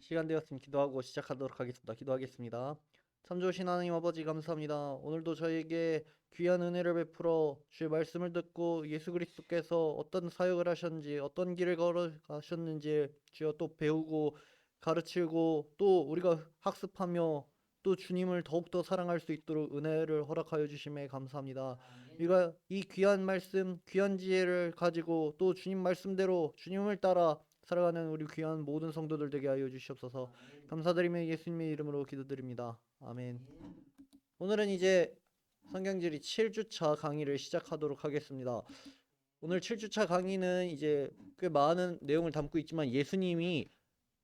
시간 되었으면 기도하고 시작하도록 하겠습니다. 기도하겠습니다. 참 좋으신 하나님 아버지 감사합니다. 오늘도 저에게 귀한 은혜를 베풀어 주의 말씀을 듣고 예수 그리스도께서 어떤 사역을 하셨는지 어떤 길을 걸어가셨는지 주여 또 배우고 가르치고 또 우리가 학습하며 또 주님을 더욱더 사랑할 수 있도록 은혜를 허락하여 주심에 감사합니다. 우리가 이 귀한 말씀, 귀한 지혜를 가지고 또 주님 말씀대로 주님을 따라 살아가는 우리 귀한 모든 성도들 되게 하여 주시옵소서. 감사드리며 예수님의 이름으로 기도드립니다. 아멘. 오늘은 이제 성경지리 7주차 강의를 시작하도록 하겠습니다. 오늘 7주차 강의는 이제 꽤 많은 내용을 담고 있지만 예수님이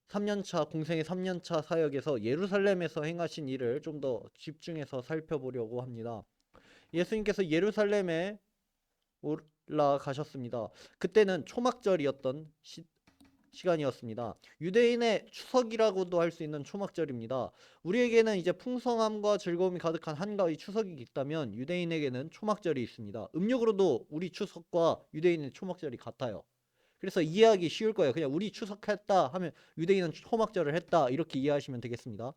3년차 공생의 3년차 사역에서 예루살렘에서 행하신 일을 좀 더 집중해서 살펴보려고 합니다. 예수님께서 예루살렘에 올라가셨습니다. 그때는 초막절이었던 시간이었습니다. 유대인의 추석이라고도 할 수 있는 초막절입니다. 우리에게는 이제 풍성함과 즐거움이 가득한 한가위 추석이 있다면 유대인에게는 초막절이 있습니다. 음력으로도 우리 추석과 유대인의 초막절이 같아요. 그래서 이해하기 쉬울 거예요. 그냥 우리 추석했다 하면 유대인은 초막절을 했다 이렇게 이해하시면 되겠습니다.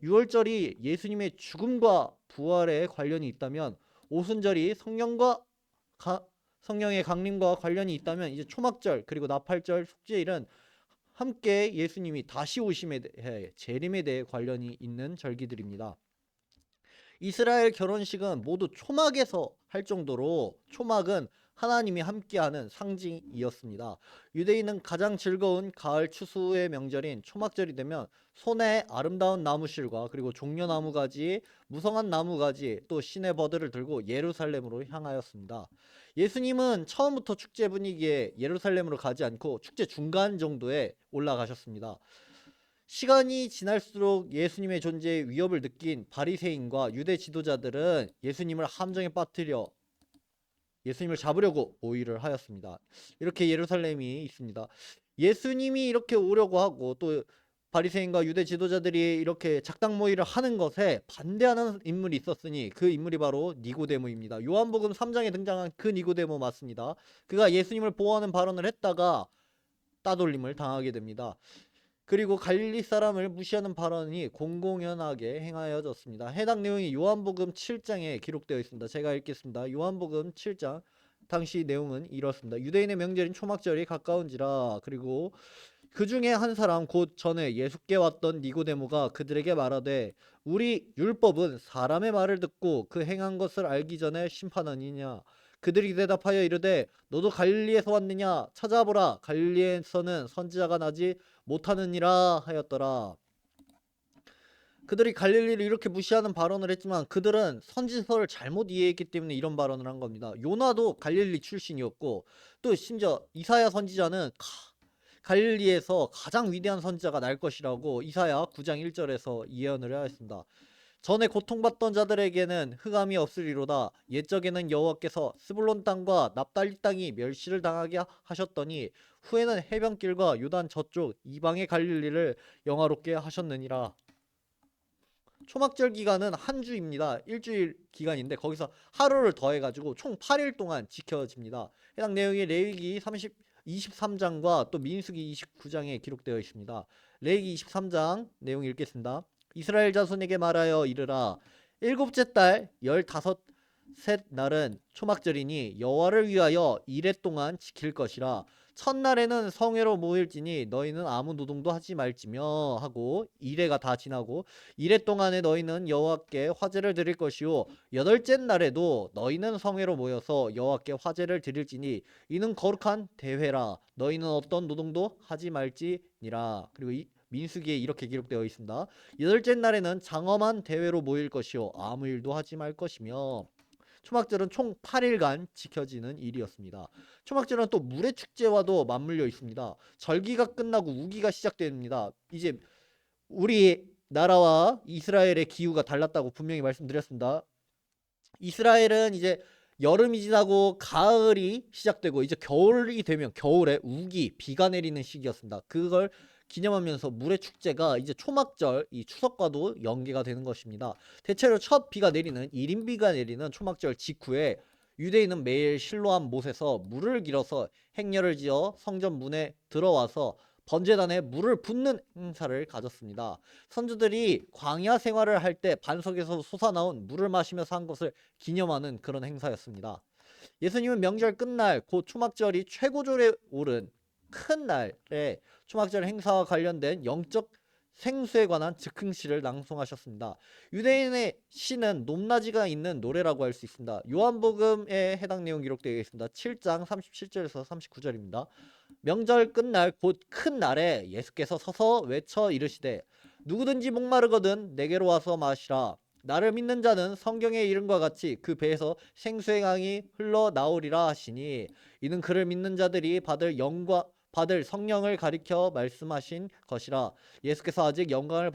유월절이 예수님의 죽음과 부활에 관련이 있다면 오순절이 성령의 강림과 관련이 있다면 이제 초막절 그리고 나팔절 속죄일은 함께 예수님이 다시 오심에 대해 재림에 대해 관련이 있는 절기들입니다. 이스라엘 결혼식은 모두 초막에서 할 정도로 초막은 하나님이 함께하는 상징이었습니다. 유대인은 가장 즐거운 가을 추수의 명절인 초막절이 되면 손에 아름다운 나무실과 그리고 종려나무가지, 무성한 나무가지, 또 시내 버드를 들고 예루살렘으로 향하였습니다. 예수님은 처음부터 축제 분위기에 예루살렘으로 가지 않고 축제 중간 정도에 올라가셨습니다. 시간이 지날수록 예수님의 존재에 위협을 느낀 바리새인과 유대 지도자들은 예수님을 함정에 빠뜨려 예수님을 잡으려고 모의를 하였습니다. 이렇게 예루살렘이 있습니다. 예수님이 이렇게 오려고 하고 또 바리새인과 유대 지도자들이 이렇게 작당 모의를 하는 것에 반대하는 인물이 있었으니 그 인물이 바로 니고데모입니다. 요한복음 3장에 등장한 그 니고데모 맞습니다. 그가 예수님을 보호하는 발언을 했다가 따돌림을 당하게 됩니다. 그리고 갈릴리 사람을 무시하는 발언이 공공연하게 행하여졌습니다. 해당 내용이 요한복음 7장에 기록되어 있습니다. 제가 읽겠습니다. 요한복음 7장 당시 내용은 이렇습니다. 유대인의 명절인 초막절이 가까운지라. 그리고 그 중에 한 사람 곧 전에 예수께 왔던 니고데모가 그들에게 말하되 우리 율법은 사람의 말을 듣고 그 행한 것을 알기 전에 심판하느냐. 그들이 대답하여 이르되 너도 갈릴리에서 왔느냐 찾아보라 갈릴리에서는 선지자가 나지 못하느니라 하였더라. 그들이 갈릴리를 이렇게 무시하는 발언을 했지만 그들은 선지서를 잘못 이해했기 때문에 이런 발언을 한 겁니다. 요나도 갈릴리 출신이었고 또 심지어 이사야 선지자는 갈릴리에서 가장 위대한 선지자가 날 것이라고 이사야 9장 1절에서 예언을 하였습니다. 전에 고통받던 자들에게는 흑암이 없으리로다. 옛적에는 여호와께서 스불론 땅과 납달리 땅이 멸시를 당하게 하셨더니 후에는 해변길과 요단 저쪽 이방의 갈릴리를 영화롭게 하셨느니라. 초막절 기간은 한 주입니다. 일주일 기간인데 거기서 하루를 더해가지고 총 8일 동안 지켜집니다. 해당 내용이 레위기 23장과 또 민수기 29장에 기록되어 있습니다. 레위기 23장 내용 읽겠습니다. 이스라엘 자손에게 말하여 이르라. 일곱째 달 15셋 날은 초막절이니 여호와를 위하여 이레 동안 지킬 것이라. 첫날에는 성회로 모일지니 너희는 아무 노동도 하지 말지며 하고 이레가 다 지나고 이레 동안에 너희는 여호와께 화제를 드릴 것이요 여덟째 날에도 너희는 성회로 모여서 여호와께 화제를 드릴지니 이는 거룩한 대회라. 너희는 어떤 노동도 하지 말지니라. 그리고 민수기에 이렇게 기록되어 있습니다. 여덟째 날에는 장엄한 대회로 모일 것이요 아무 일도 하지 말 것이며. 초막절은 총 8일간 지켜지는 일이었습니다. 초막절은 또 물의 축제와도 맞물려 있습니다. 절기가 끝나고 우기가 시작됩니다. 이제 우리 나라와 이스라엘의 기후가 달랐다고 분명히 말씀드렸습니다. 이스라엘은 이제 여름이 지나고 가을이 시작되고 이제 겨울이 되면 겨울에 우기, 비가 내리는 시기였습니다. 그걸 기념하면서 물의 축제가 이제 초막절, 이 추석과도 연계가 되는 것입니다. 대체로 첫 비가 내리는 1인비가 내리는 초막절 직후에 유대인은 매일 실로암 못에서 물을 길어서 행렬을 지어 성전 문에 들어와서 번제단에 물을 붓는 행사를 가졌습니다. 선조들이 광야 생활을 할 때 반석에서 솟아나온 물을 마시면서 한 것을 기념하는 그런 행사였습니다. 예수님은 명절 끝날 곧 초막절이 최고절에 오른 큰 날에 초막절 행사와 관련된 영적 생수에 관한 즉흥시를 낭송하셨습니다. 유대인의 시는 높낮이가 있는 노래라고 할 수 있습니다. 요한복음에 해당 내용 기록되어 있습니다. 7장 37절에서 39절입니다. 명절 끝날 곧 큰 날에 예수께서 서서 외쳐 이르시되 누구든지 목마르거든 내게로 와서 마시라. 나를 믿는 자는 성경의 이름과 같이 그 배에서 생수의 강이 흘러나오리라 하시니 이는 그를 믿는 자들이 받을 성령을 가리켜 말씀하신 것이라. 예수께서 아직 영광을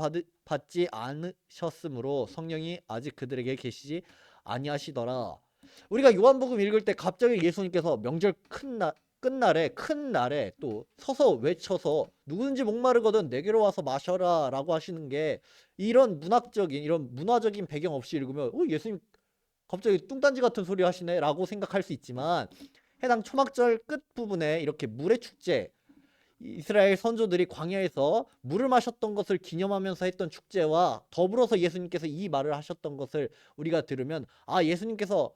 받지 않으셨으므로 성령이 아직 그들에게 계시지 아니하시더라. 우리가 요한복음 읽을 때 갑자기 예수님께서 명절 끝날에 큰 날에 또 서서 외쳐서 누구든지 목마르거든 내게로 와서 마셔라 라고 하시는 게 이런 문화적인 배경 없이 읽으면 예수님 갑자기 뚱딴지 같은 소리 하시네 라고 생각할 수 있지만, 해당 초막절 끝부분에 이렇게 물의 축제, 이스라엘 선조들이 광야에서 물을 마셨던 것을 기념하면서 했던 축제와 더불어서 예수님께서 이 말을 하셨던 것을 우리가 들으면 예수님께서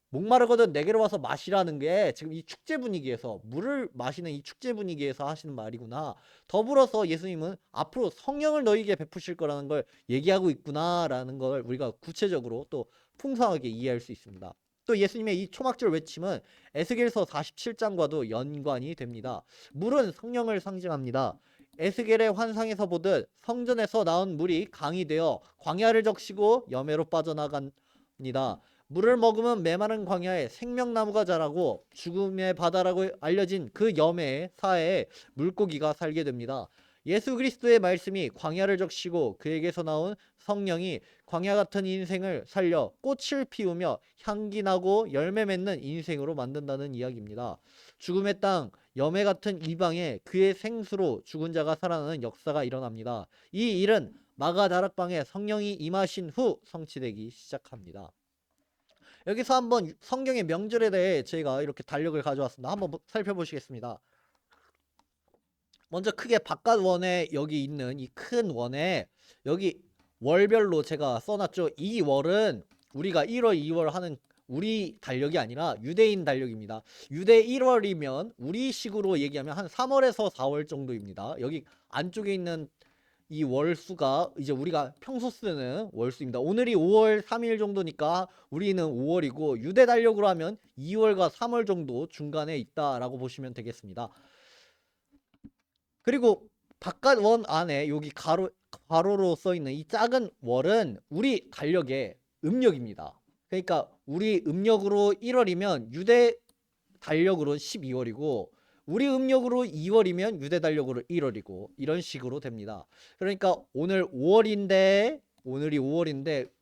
목마르거든 내게로 와서 마시라는 게 지금 이 축제 분위기에서, 물을 마시는 이 축제 분위기에서 하시는 말이구나. 더불어서 예수님은 앞으로 성령을 너희에게 베푸실 거라는 걸 얘기하고 있구나라는 걸 우리가 구체적으로 또 풍성하게 이해할 수 있습니다. 또 예수님의 이 초막절 외침은 에스겔서 47장과도 연관이 됩니다. 물은 성령을 상징합니다. 에스겔의 환상에서 보듯 성전에서 나온 물이 강이 되어 광야를 적시고 여매로 빠져나갑니다. 물을 머금은 메마른 광야에 생명나무가 자라고 죽음의 바다라고 알려진 그 여매의 사해에 물고기가 살게 됩니다. 예수 그리스도의 말씀이 광야를 적시고 그에게서 나온 성령이 광야 같은 인생을 살려 꽃을 피우며 향기 나고 열매 맺는 인생으로 만든다는 이야기입니다. 죽음의 땅, 여매 같은 이방에 그의 생수로 죽은 자가 살아나는 역사가 일어납니다. 이 일은 마가 다락방에 성령이 임하신 후 성취되기 시작합니다. 여기서 한번 성경의 명절에 대해 저희가 이렇게 달력을 가져왔습니다. 한번 살펴보시겠습니다. 먼저 크게 바깥 원에 여기 있는 이 큰 원에 여기 월별로 제가 써놨죠. 이 월은 우리가 1월, 2월 하는 우리 달력이 아니라 유대인 달력입니다. 유대 1월이면 우리식으로 얘기하면 한 3월에서 4월 정도입니다. 여기 안쪽에 있는 이 월수가 이제 우리가 평소 쓰는 월수입니다. 오늘이 5월 3일 정도니까 우리는 5월이고 유대 달력으로 하면 2월과 3월 정도 중간에 있다라고 보시면 되겠습니다. 그리고 바깥 원 안에 여기 가로로 써있는 이 작은 월은 우리 달력의 음력입니다. 그러니까 우리 음력으로 1월이면 유대 달력으로 12월이고 우리 음력으로 2월이면 유대 달력으로 1월이고 이런 식으로 됩니다. 그러니까 오늘이 5월인데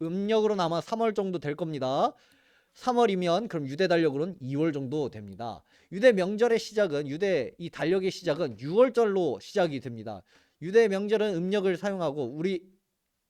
음력으로는 아마 3월 정도 될 겁니다. 3월이면 그럼 유대 달력으로는 2월 정도 됩니다. 유대 명절의 시작은 이 달력의 시작은 6월절로 시작이 됩니다. 유대 명절은 음력을 사용하고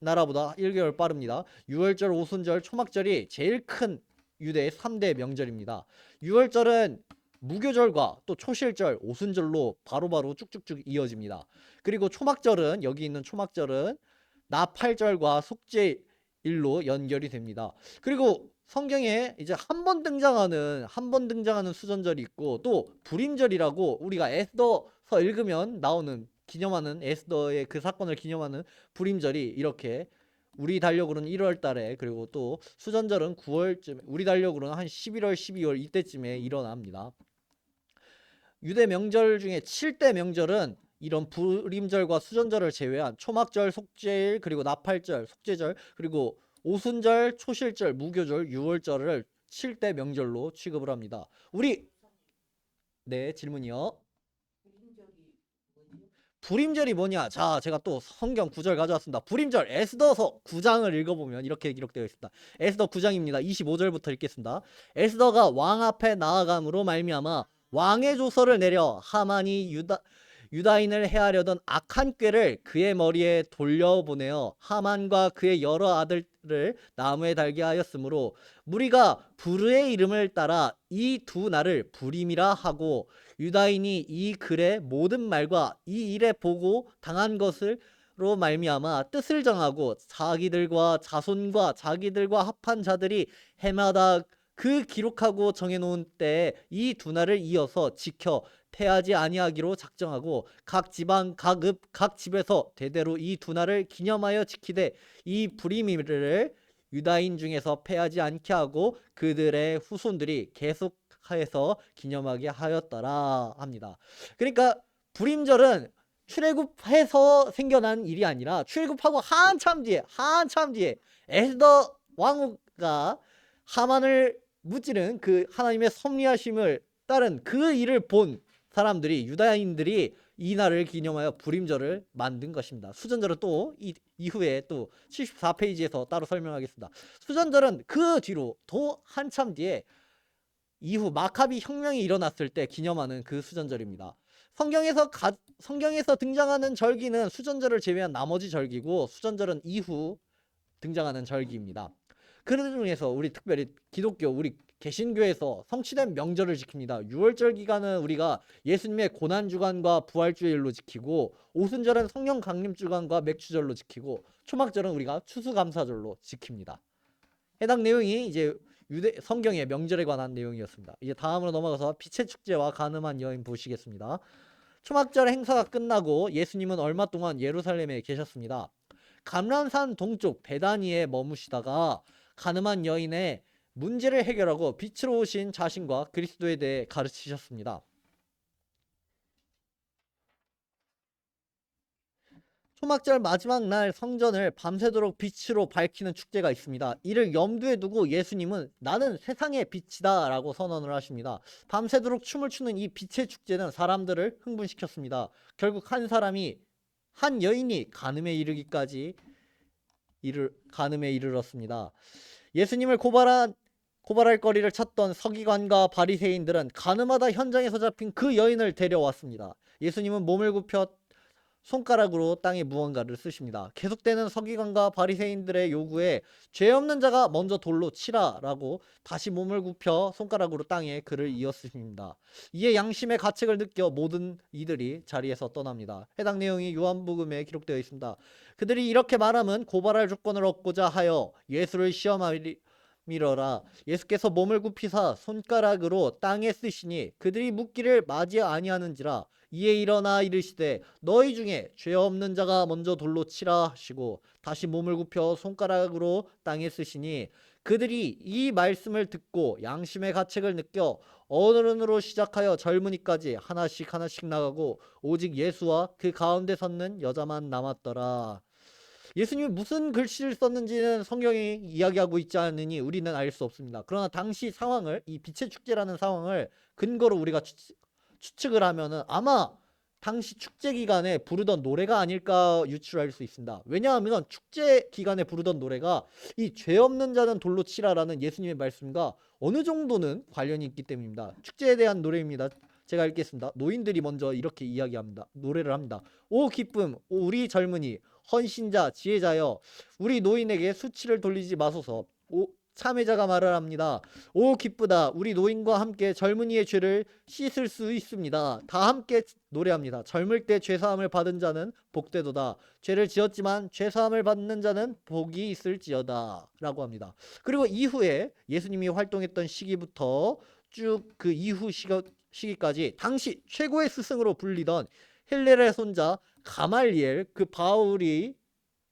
우리나라보다 1개월 빠릅니다. 6월절, 오순절, 초막절이 제일 큰 유대의 3대 명절입니다. 6월절은 무교절과 또 초실절, 오순절로 바로바로 쭉쭉쭉 이어집니다. 그리고 초막절은 여기 있는 초막절은 나팔절과 속죄일로 연결이 됩니다. 그리고 성경에 이제 한 번 등장하는 수전절이 있고 또 불임절이라고 우리가 에스더서 읽으면 나오는 기념하는 에스더의 그 사건을 기념하는 불임절이 이렇게 우리 달력으로는 1월 달에 그리고 또 수전절은 9월쯤 우리 달력으로는 한 11월 12월 이때쯤에 일어납니다. 유대 명절 중에 7대 명절은 이런 불임절과 수전절을 제외한 초막절, 속죄일, 그리고 나팔절, 속죄절, 그리고 오순절, 초실절, 무교절, 6월절을 7대 명절로 취급을 합니다. 네, 질문이요. 불임절이 뭐냐? 자, 제가 또 성경 구절 가져왔습니다. 불임절 에스더서 9장을 읽어보면 이렇게 기록되어 있습니다. 에스더 9장입니다. 25절부터 읽겠습니다. 에스더가 왕 앞에 나아감으로 말미암아 왕의 조서를 내려 하만이 유다인을 해하려던 악한 꾀를 그의 머리에 돌려보내어 하만과 그의 여러 아들을 나무에 달게 하였으므로 무리가 부르의 이름을 따라 이 두 날을 불임이라 하고 유다인이 이 글의 모든 말과 이 일에 보고 당한 것으로 말미암아 뜻을 정하고 자기들과 자손과 자기들과 합한 자들이 해마다 그 기록하고 정해놓은 때에 이 두 날을 이어서 지켜 패하지 아니하기로 작정하고 각 지방 각 읍 각 집에서 대대로 이 두 날을 기념하여 지키되 이 불임일을 유다인 중에서 패하지 않게 하고 그들의 후손들이 계속하여서 기념하게 하였더라 합니다. 그러니까 불임절은 출애굽해서 생겨난 일이 아니라 출애굽하고 한참 뒤에 에스더 왕후가 하만을 무찌른 그 하나님의 섭리하심을 따른 그 일을 본 사람들이 유다인들이 이 날을 기념하여 불임절을 만든 것입니다. 수전절은 또 이후에 또 74페이지에서 따로 설명하겠습니다. 수전절은 그 뒤로 더 한참 뒤에 이후 마카비 혁명이 일어났을 때 기념하는 그 수전절입니다. 성경에서 등장하는 절기는 수전절을 제외한 나머지 절기고 수전절은 이후 등장하는 절기입니다. 그 중에서 우리 특별히 기독교 우리 개신교에서 성취된 명절을 지킵니다. 유월절 기간은 우리가 예수님의 고난주간과 부활주일로 지키고 오순절은 성령 강림주간과 맥주절로 지키고 초막절은 우리가 추수감사절로 지킵니다. 해당 내용이 이제 성경의 명절에 관한 내용이었습니다. 이제 다음으로 넘어가서 빛의 축제와 가늠한 여인 보시겠습니다. 초막절 행사가 끝나고 예수님은 얼마 동안 예루살렘에 계셨습니다. 감람산 동쪽 베다니에 머무시다가 가늠한 여인의 문제를 해결하고 빛으로 오신 자신과 그리스도에 대해 가르치셨습니다. 초막절 마지막 날 성전을 밤새도록 빛으로 밝히는 축제가 있습니다. 이를 염두에 두고 예수님은 나는 세상의 빛이다 라고 선언을 하십니다. 밤새도록 춤을 추는 이 빛의 축제는 사람들을 흥분시켰습니다. 결국 한 여인이 간음에 이르렀습니다. 예수님을 고발할 거리를 찾던 서기관과 바리새인들은 간음하다 현장에서 잡힌 그 여인을 데려왔습니다. 예수님은 몸을 굽혀 손가락으로 땅에 무언가를 쓰십니다. 계속되는 서기관과 바리새인들의 요구에 죄 없는 자가 먼저 돌로 치라라고 다시 몸을 굽혀 손가락으로 땅에 글을 이었습니다. 이에 양심의 가책을 느껴 모든 이들이 자리에서 떠납니다. 해당 내용이 요한복음에 기록되어 있습니다. 그들이 이렇게 말함은 고발할 조건을 얻고자 하여 예수를 시험하리라. 예수께서 몸을 굽히사 손가락으로 땅에 쓰시니 그들이 묻기를 맞이 아니하는지라. 이에 일어나 이르시되 너희 중에 죄 없는 자가 먼저 돌로 치라 하시고 다시 몸을 굽혀 손가락으로 땅에 쓰시니 그들이 이 말씀을 듣고 양심의 가책을 느껴 어른으로 시작하여 젊은이까지 하나씩 나가고 오직 예수와 그 가운데 섰는 여자만 남았더라. 예수님이 무슨 글씨를 썼는지는 성경이 이야기하고 있지 않으니 우리는 알 수 없습니다. 그러나 당시 상황을 이 빛의 축제라는 상황을 근거로 우리가 추측을 하면은 아마 당시 축제 기간에 부르던 노래가 아닐까 유추할 수 있습니다. 왜냐하면 축제 기간에 부르던 노래가 이 죄 없는 자는 돌로 치라라는 예수님의 말씀과 어느 정도는 관련이 있기 때문입니다. 축제에 대한 노래입니다. 제가 읽겠습니다. 노인들이 먼저 이렇게 이야기합니다. 노래를 합니다. 오 기쁨, 오 우리 젊은이, 헌신자, 지혜자여, 우리 노인에게 수치를 돌리지 마소서. 오 참회자가 말을 합니다. 오 기쁘다. 우리 노인과 함께 젊은이의 죄를 씻을 수 있습니다. 다 함께 노래합니다. 젊을 때 죄사함을 받은 자는 복되도다. 죄를 지었지만 죄사함을 받는 자는 복이 있을지어다 라고 합니다. 그리고 이후에 예수님이 활동했던 시기부터 쭉 그 이후 시기까지 당시 최고의 스승으로 불리던 힐렐의 손자 가말리엘, 그 바울이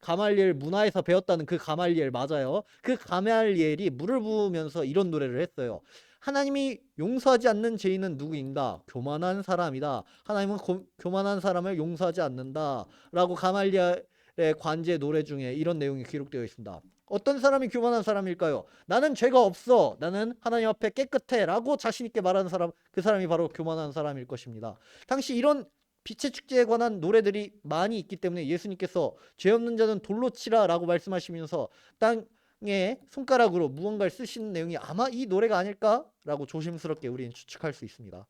가말리엘 문화에서 배웠다는 그 가말리엘 맞아요. 그 가말리엘이 물을 부으면서 이런 노래를 했어요. 하나님이 용서하지 않는 죄인은 누구인가? 교만한 사람이다. 하나님은 교만한 사람을 용서하지 않는다 라고 가말리엘의 관제 노래 중에 이런 내용이 기록되어 있습니다. 어떤 사람이 교만한 사람일까요? 나는 죄가 없어, 나는 하나님 앞에 깨끗해 라고 자신있게 말하는 사람, 그 사람이 바로 교만한 사람일 것입니다. 당시 이런 빛의 축제에 관한 노래들이 많이 있기 때문에 예수님께서 죄 없는 자는 돌로 치라 라고 말씀하시면서 땅에 손가락으로 무언가를 쓰시는 내용이 아마 이 노래가 아닐까 라고 조심스럽게 우리는 추측할 수 있습니다.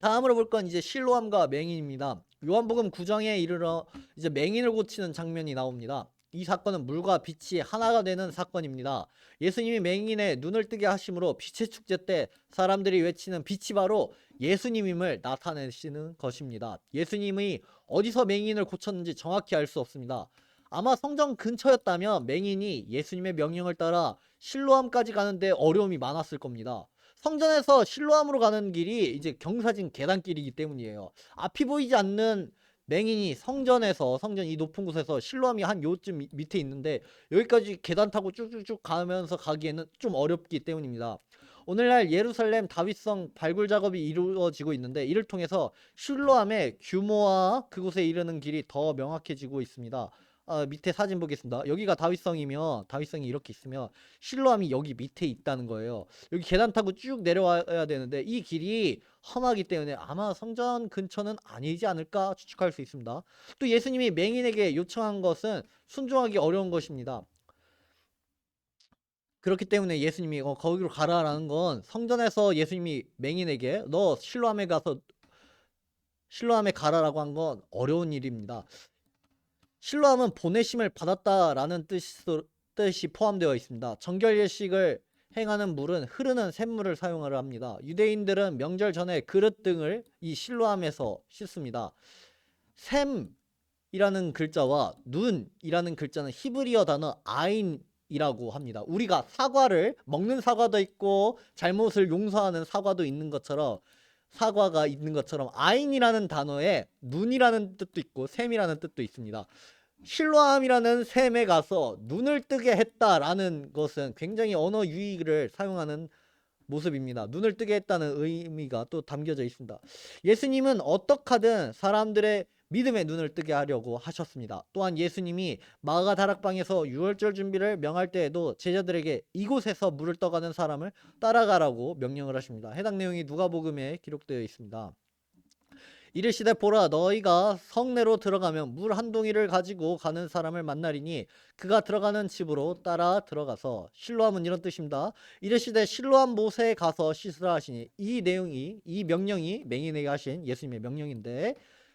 다음으로 볼 건 이제 실로암과 맹인입니다. 요한복음 9장에 이르러 이제 맹인을 고치는 장면이 나옵니다. 이 사건은 물과 빛이 하나가 되는 사건입니다. 예수님이 맹인의 눈을 뜨게 하심으로 빛의 축제 때 사람들이 외치는 빛이 바로 예수님임을 나타내시는 것입니다. 예수님이 어디서 맹인을 고쳤는지 정확히 알 수 없습니다. 아마 성전 근처였다면 맹인이 예수님의 명령을 따라 실로암까지 가는데 어려움이 많았을 겁니다. 성전에서 실로암으로 가는 길이 이제 경사진 계단길이기 때문이에요. 앞이 보이지 않는 맹인이 성전에서, 성전 이 높은 곳에서 실로암이 한 요쯤 밑에 있는데 여기까지 계단 타고 쭉쭉쭉 가면서 가기에는 좀 어렵기 때문입니다. 오늘날 예루살렘 다윗성 발굴 작업이 이루어지고 있는데 이를 통해서 실로암의 규모와 그곳에 이르는 길이 더 명확해지고 있습니다. 밑에 사진 보겠습니다. 여기가 다윗성이면, 다윗성이 이렇게 있으면 실로암이 여기 밑에 있다는 거예요. 여기 계단 타고 쭉 내려와야 되는데 이 길이 험하기 때문에 아마 성전 근처는 아니지 않을까 추측할 수 있습니다. 또 예수님이 맹인에게 요청한 것은 순종하기 어려운 것입니다. 그렇기 때문에 예수님이 거기로 가라라는 건 성전에서 예수님이 맹인에게 너 실로암에 가서 실로암에 가라라고 한 건 어려운 일입니다. 실로암은 보내심을 받았다라는 뜻이 포함되어 있습니다. 정결 예식을 행하는 물은 흐르는 샘물을 사용하려 합니다. 유대인들은 명절 전에 그릇 등을 이 실로암에서 씻습니다. 샘이라는 글자와 눈이라는 글자는 히브리어 단어 아인이라고 합니다. 우리가 사과를 먹는 사과도 있고 잘못을 용서하는 사과도 있는 것처럼 사과가 있는 것처럼 아인이라는 단어에 눈이라는 뜻도 있고 샘이라는 뜻도 있습니다. 실로암이라는 샘에 가서 눈을 뜨게 했다라는 것은 굉장히 언어 유희를 사용하는 모습입니다. 눈을 뜨게 했다는 의미가 또 담겨져 있습니다. 예수님은 어떻게 하든 사람들의 믿음의 눈을 뜨게 하려고 하셨습니다. 또한 예수님이 마가 다락방에서 유월절 준비를 명할 때에도 제자들에게 이곳에서 물을 떠가는 사람을 따라가라고 명령을 하십니다. 해당 내용이 누가복음에 기록되어 있습니다. 이르시되 보라 너희가 성내로 들어가면 물 한 동이를 가지고 가는 사람을 만나리니 그가 들어가는 집으로 따라 들어가서 실로암은 이런 뜻입니다. 이르시되 실로암 못에 가서 씻으라 하시니 이 내용이 이 명령이 맹인에게 하신 예수님의 명령인데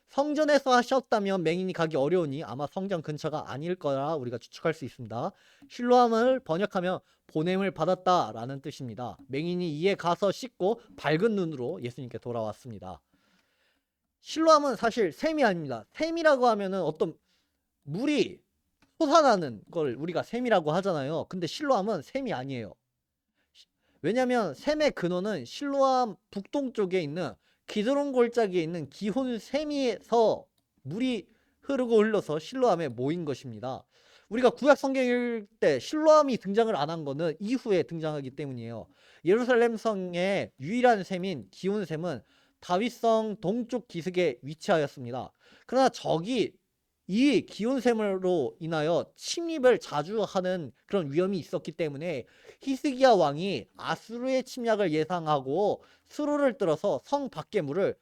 성전에서 하셨다면 맹인이 가기 어려우니 아마 성전 근처가 아닐 거라 우리가 추측할 수 있습니다. 실로암을 번역하면 보냄을 받았다라는 뜻입니다. 맹인이 이에 가서 씻고 밝은 눈으로 예수님께 돌아왔습니다. 실로암은 사실 샘이 아닙니다. 샘이라고 하면은 어떤 물이 솟아나는 걸 우리가 샘이라고 하잖아요. 근데 실로암은 샘이 아니에요. 왜냐면 샘의 근원은 실로암 북동쪽에 있는 기드론 골짜기에 있는 기혼 샘에서 물이 흐르고 흘러서 실로암에 모인 것입니다. 우리가 구약 성경 읽을 때 실로암이 등장을 안 한 거는 이후에 등장하기 때문이에요. 예루살렘 성의 유일한 샘인 기혼 샘은 다윗성 동쪽 기슭에 위치하였습니다. 그러나 적이 이 기온샘으로 인하여 침입을 자주 하는 그런 위험이 있었기 때문에 히스기야 왕이 아수르의 침략을 예상하고 수로를 들어서 성 밖의 물을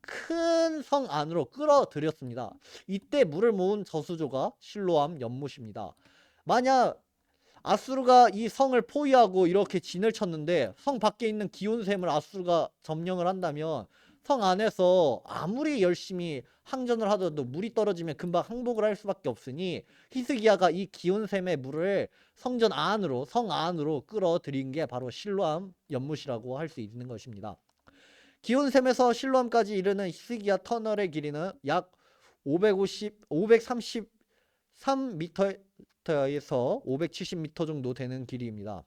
큰 성 안으로 끌어들였습니다. 이때 물을 모은 저수조가 실로암 연못입니다. 만약 아수르가 이 성을 포위하고 이렇게 진을 쳤는데 성 밖에 있는 기온샘을 아수르가 점령을 한다면 성 안에서 아무리 열심히 항전을 하더라도 물이 떨어지면 금방 항복을 할 수밖에 없으니 히스기야가 이 기온샘의 물을 성전 안으로 성 안으로 끌어들인 게 바로 실로암 연못이라고 할 수 있는 것입니다. 기온샘에서 실로암까지 이르는 히스기야 터널의 길이는 약 533m 에서 570m 정도 되는 길이입니다.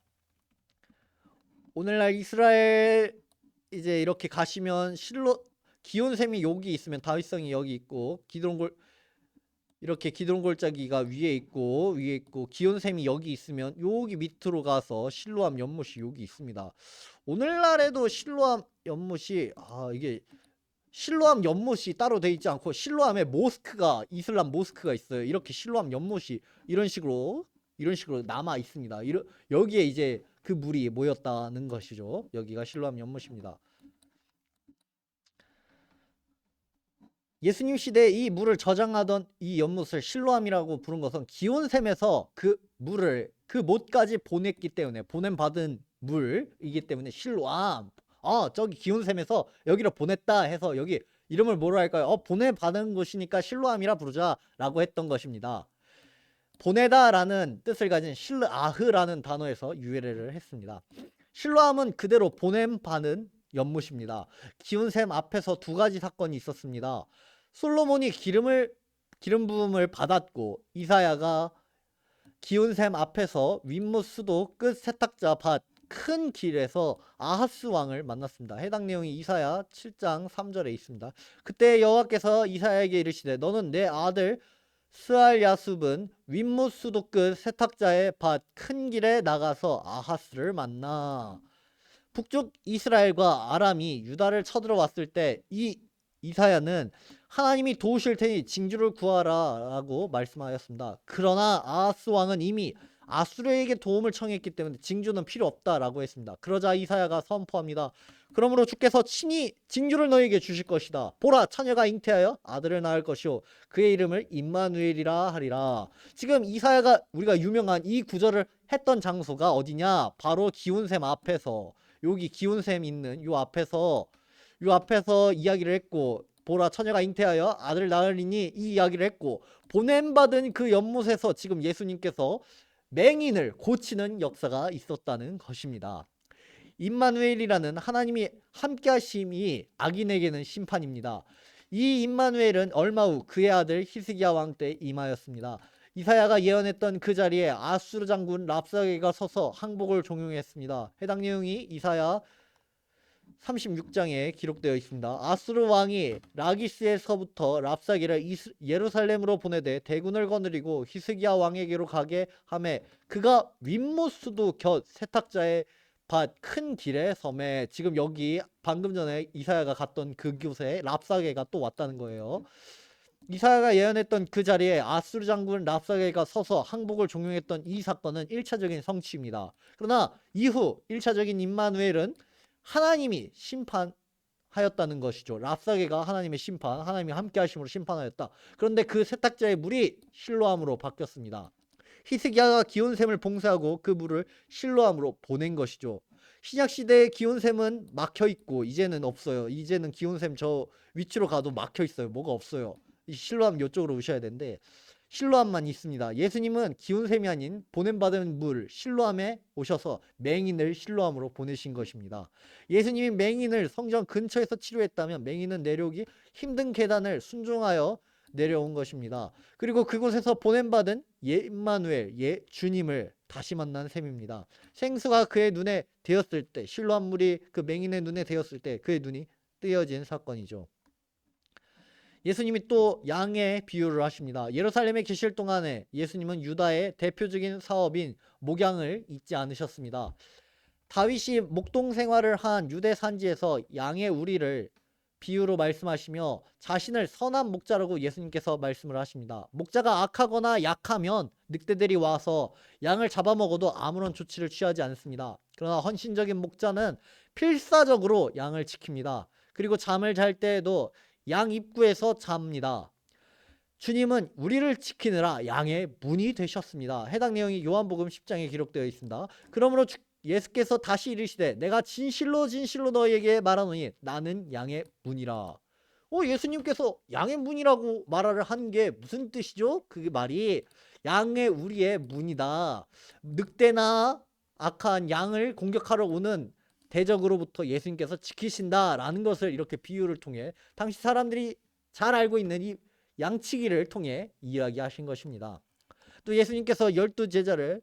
오늘날 이스라엘 이제 이렇게 가시면 기온샘이 여기 있으면 다윗성이 여기 있고 이렇게 기드론 골짜기가 위에 있고 기온샘이 여기 있으면 여기 밑으로 가서 실로암 연못이 여기 있습니다. 오늘날에도 실로암 연못이 이게 실로암 연못이 따로 돼 있지 않고 실로암에 모스크가 이슬람 모스크가 있어요. 이렇게 실로암 연못이 이런 식으로 남아 있습니다. 여기에 이제 그 물이 모였다는 것이죠. 여기가 실로암 연못입니다. 예수님 시대에 이 물을 저장하던 이 연못을 실로암이라고 부른 것은 기온샘에서 그 물을 그 못까지 보냈기 때문에 보냄받은 물이기 때문에 실로암 저기 기온샘에서 여기로 보냈다 해서 여기 이름을 뭐로 할까요? 보내받은 곳이니까 실로암이라 부르자 라고 했던 것입니다. 보내다라는 뜻을 가진 실르아흐라는 단어에서 유래를 했습니다. 실로암은 그대로 보냄 받은 연못입니다. 기운샘 앞에서 두 가지 사건이 있었습니다. 솔로몬이 기름 부음을 받았고 이사야가 기운샘 앞에서 윗못 수도 끝 세탁자 밭 큰 길에서 아하스 왕을 만났습니다. 해당 내용이 이사야 7장 3절에 있습니다. 그때 여호와께서 이사야에게 이르시되 너는 내 아들 스알야숲은 윗못 수도 끝 세탁자의 밭 큰 길에 나가서 아하스를 만나. 북쪽 이스라엘과 아람이 유다를 쳐들어왔을 때 이 이사야는 하나님이 도우실 테니 징조를 구하라 라고 말씀하였습니다. 그러나 아하스 왕은 이미 아수르에게 도움을 청했기 때문에 징조는 필요 없다라고 했습니다. 그러자 이사야가 선포합니다. 그러므로 주께서 친히 징조를 너에게 주실 것이다. 보라, 처녀가 잉태하여 아들을 낳을 것이요 그의 이름을 임마누엘이라 하리라. 지금 이사야가 우리가 유명한 이 구절을 했던 장소가 어디냐? 바로 기온샘 앞에서, 여기 기온샘 있는 요 앞에서 이야기를 했고, 보라, 처녀가 잉태하여 아들을 낳으리니 이 이야기를 했고, 보냄받은 그 연못에서 지금 예수님께서 맹인을 고치는 역사가 있었다는 것입니다. 임마누엘이라는 하나님이 함께 하심이 악인에게는 심판입니다. 이 임마누엘은 얼마 후 그의 아들 히스기야 왕 때 임하였습니다. 이사야가 예언했던 그 자리에 아수르 장군 랍사게가 서서 항복을 종용했습니다. 해당 내용이 이사야 36장에 기록되어 있습니다. 아수르 왕이 라기스에서부터 랍사게를 예루살렘으로 보내되 대군을 거느리고 히스기야 왕에게로 가게 하매 그가 윗못수도 곁 세탁자의 밭 큰 길에 섬에, 지금 여기 방금 전에 이사야가 갔던 그곳에 랍사게가 또 왔다는 거예요. 이사야가 예언했던 그 자리에 아수르 장군 랍사게가 서서 항복을 종용했던 이 사건은 1차적인 성취입니다. 그러나 이후 1차적인 임마누엘은 하나님이 심판하였다는 것이죠. 랍사게가 하나님의 심판, 하나님이 함께 하심으로 심판하였다. 그런데 그 세탁자의 물이 실로암으로 바뀌었습니다. 히스기야가 기온샘을 봉쇄하고 그 물을 실로암으로 보낸 것이죠. 신약시대의 기온샘은 막혀있고 이제는 없어요. 이제는 기온샘 저 위치로 가도 막혀있어요. 뭐가 없어요. 이 실로암 이쪽으로 오셔야 되는데 실로암만 있습니다. 예수님은 기온샘이 아닌 보냄받은 물 실로암에 오셔서 맹인을 실로암으로 보내신 것입니다. 예수님이 맹인을 성전 근처에서 치료했다면 맹인은 내려오기 힘든 계단을 순종하여 내려온 것입니다. 그리고 그곳에서 보냄받은 임마누엘 주님을 다시 만난 셈입니다. 생수가 그의 눈에 되었을 때, 실로암 물이 그 맹인의 눈에 되었을 때 그의 눈이 뜨여진 사건이죠. 예수님이 또 양의 비유를 하십니다. 예루살렘에 계실 동안에 예수님은 유다의 대표적인 사업인 목양을 잊지 않으셨습니다. 다윗이 목동 생활을 한 유대 산지에서 양의 우리를 비유로 말씀하시며 자신을 선한 목자라고 예수님께서 말씀을 하십니다. 목자가 악하거나 약하면 늑대들이 와서 양을 잡아먹어도 아무런 조치를 취하지 않습니다. 그러나 헌신적인 목자는 필사적으로 양을 지킵니다. 그리고 잠을 잘 때에도 양 입구에서 잡니다. 주님은 우리를 지키느라 양의 문이 되셨습니다. 해당 내용이 요한복음 10장에 기록되어 있습니다. 그러므로 예수께서 다시 이르시되 내가 진실로 진실로 너희에게 말하노니 나는 양의 문이라. 예수님께서 양의 문이라고 말을 한 게 무슨 뜻이죠? 그 말이 양의 우리의 문이다. 늑대나 악한 양을 공격하러 오는 대적으로부터 예수님께서 지키신다라는 것을 이렇게 비유를 통해 당시 사람들이 잘 알고 있는 이 양치기를 통해 이야기하신 것입니다. 또 예수님께서 12제자를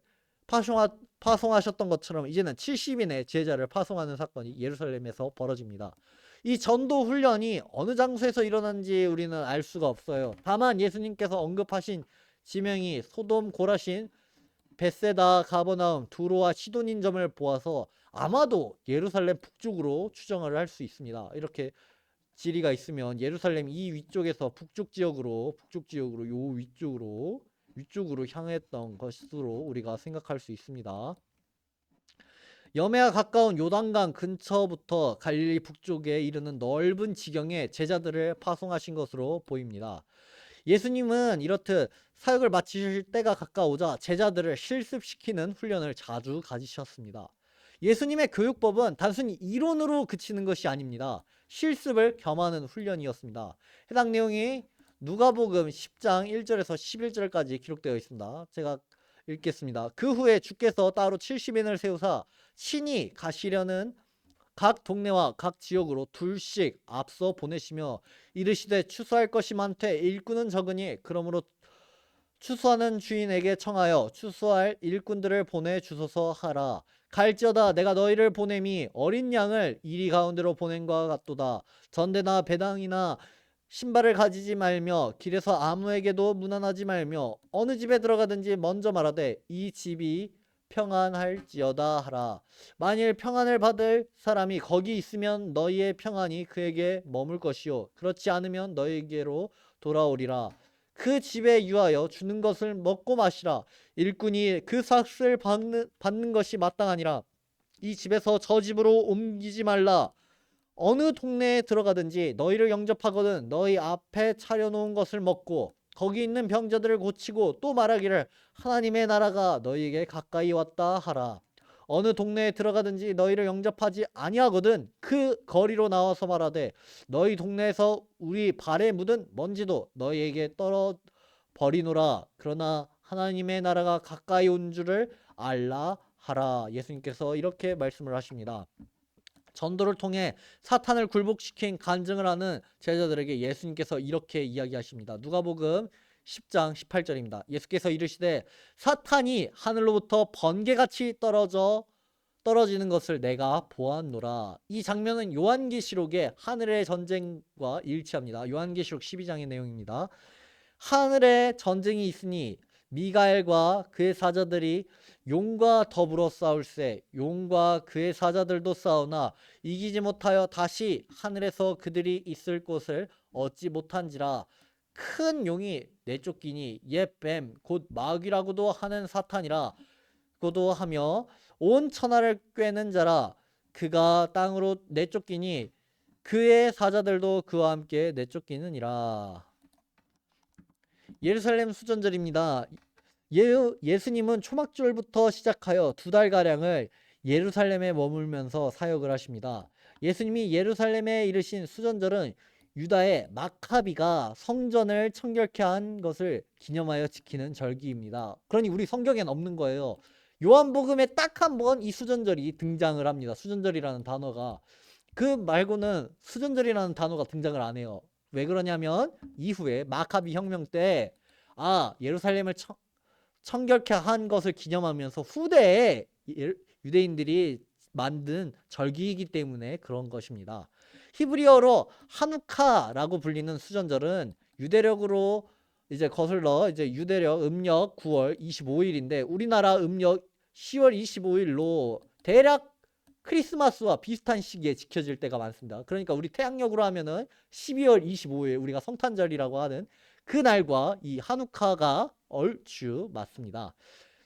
파송하셨던 것처럼 이제는 70인의 제자를 파송하는 사건이 예루살렘에서 벌어집니다. 이 전도 훈련이 어느 장소에서 일어난지 우리는 알 수가 없어요. 다만 예수님께서 언급하신 지명이 소돔, 고라신, 벳세다, 가버나움, 두로와 시돈인 점을 보아서 아마도 예루살렘 북쪽으로 추정을 할 수 있습니다. 이렇게 지리가 있으면 예루살렘 이 위쪽에서 북쪽 지역으로 요 위쪽으로 향했던 것으로 우리가 생각할 수 있습니다. 여매와 가까운 요단강 근처부터 갈릴리 북쪽에 이르는 넓은 지경에 제자들을 파송하신 것으로 보입니다. 예수님은 이렇듯 사역을 마치실 때가 가까우자 제자들을 실습시키는 훈련을 자주 가지셨습니다. 예수님의 교육법은 단순히 이론으로 그치는 것이 아닙니다. 실습을 겸하는 훈련이었습니다. 해당 내용이 누가복음 10장 1절에서 11절까지 기록되어 있습니다. 제가 읽겠습니다. 그 후에 주께서 따로 70인을 세우사 친히 가시려는 각 동네와 각 지역으로 둘씩 앞서 보내시며 이르시되 추수할 것이 많되 일꾼은 적으니 그러므로 추수하는 주인에게 청하여 추수할 일꾼들을 보내 주소서 하라. 갈지어다 내가 너희를 보냄이 어린 양을 이리 가운데로 보낸 것과 같도다. 전대나 배당이나 신발을 가지지 말며 길에서 아무에게도 문안하지 말며 어느 집에 들어가든지 먼저 말하되 이 집이 평안할지어다 하라. 만일 평안을 받을 사람이 거기 있으면 너희의 평안이 그에게 머물 것이요 그렇지 않으면 너희에게로 돌아오리라. 그 집에 유하여 주는 것을 먹고 마시라. 일꾼이 그 삭을 받는 것이 마땅하니라. 이 집에서 저 집으로 옮기지 말라. 어느 동네에 들어가든지 너희를 영접하거든 너희 앞에 차려놓은 것을 먹고 거기 있는 병자들을 고치고 또 말하기를 하나님의 나라가 너희에게 가까이 왔다 하라. 어느 동네에 들어가든지 너희를 영접하지 아니하거든 그 거리로 나와서 말하되 너희 동네에서 우리 발에 묻은 먼지도 너희에게 떨어 버리노라. 그러나 하나님의 나라가 가까이 온 줄을 알라 하라. 예수님께서 이렇게 말씀을 하십니다. 전도를 통해 사탄을 굴복시킨 간증을 하는 제자들에게 예수님께서 이렇게 이야기하십니다. 누가복음 10장 18절입니다. 예수께서 이르시되 사탄이 하늘로부터 번개같이 떨어지는 것을 내가 보았노라. 이 장면은 요한계시록의 하늘의 전쟁과 일치합니다. 요한계시록 12장의 내용입니다. 하늘에 전쟁이 있으니 미가엘과 그의 사자들이 용과 더불어 싸울세 용과 그의 사자들도 싸우나 이기지 못하여 다시 하늘에서 그들이 있을 곳을 얻지 못한지라. 큰 용이 내쫓기니 옛 뱀 곧 마귀라고도 하는 사탄이라 고도 하며 온 천하를 꿰는 자라. 그가 땅으로 내쫓기니 그의 사자들도 그와 함께 내쫓기느니라. 예루살렘 수전절입니다. 예수님은 초막절부터 시작하여 2달가량을 예루살렘에 머물면서 사역을 하십니다. 예수님이 예루살렘에 이르신 수전절은 유다의 마카비가 성전을 청결케 한 것을 기념하여 지키는 절기입니다. 그러니 우리 성경엔 없는 거예요. 요한복음에 딱 한 번 이 수전절이 등장을 합니다. 수전절이라는 단어가. 그 말고는 수전절이라는 단어가 등장을 안 해요. 왜 그러냐면 이후에 마카비 혁명 때 예루살렘을 청결케 한 것을 기념하면서 후대에 유대인들이 만든 절기이기 때문에 그런 것입니다. 히브리어로 하누카라고 불리는 수전절은 유대력으로 이제 거슬러 이제 유대력 음력 9월 25일인데 우리나라 음력 10월 25일로 대략 크리스마스와 비슷한 시기에 지켜질 때가 많습니다. 그러니까 우리 태양력으로 하면은 12월 25일 우리가 성탄절이라고 하는 그 날과 이 하누카가 얼추 맞습니다.